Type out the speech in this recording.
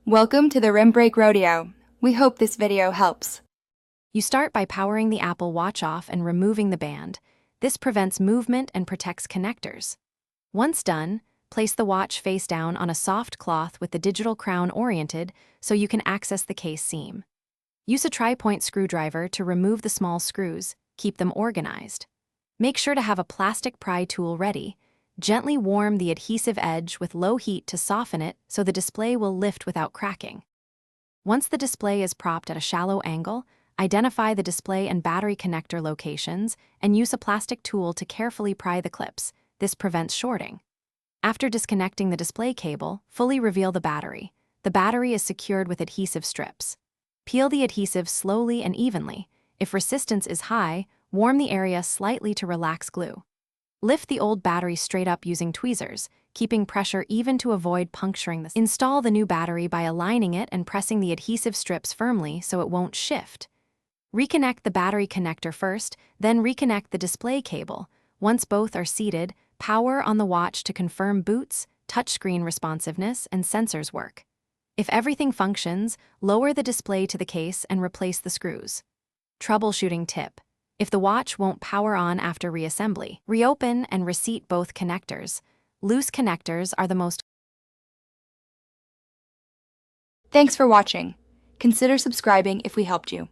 Welcome to the Rim Break Rodeo. We hope this video helps. You start by powering the Apple Watch off and removing the band. This prevents movement and protects connectors. Once done, place the watch face down on a soft cloth with the digital crown oriented so you can access the case seam. Use a tri-point screwdriver to remove the small screws, keep them organized. Make sure to have a plastic pry tool ready. Gently warm the adhesive edge with low heat to soften it so the display will lift without cracking. Once the display is propped at a shallow angle, identify the display and battery connector locations and use a plastic tool to carefully pry the clips. This prevents shorting. After disconnecting the display cable, fully reveal the battery. The battery is secured with adhesive strips. Peel the adhesive slowly and evenly. If resistance is high, warm the area slightly to relax glue. Lift the old battery straight up using tweezers, keeping pressure even to avoid puncturing the. Install the new battery by aligning it and pressing the adhesive strips firmly so it won't shift. Reconnect the battery connector first, then reconnect the display cable. Once both are seated, power on the watch to confirm boots, touchscreen responsiveness, and sensors work. If everything functions, lower the display to the case and replace the screws. Troubleshooting tip. If the watch won't power on after reassembly, reopen and reseat both connectors. Loose connectors are the most. Thanks for watching. Consider subscribing if we helped you.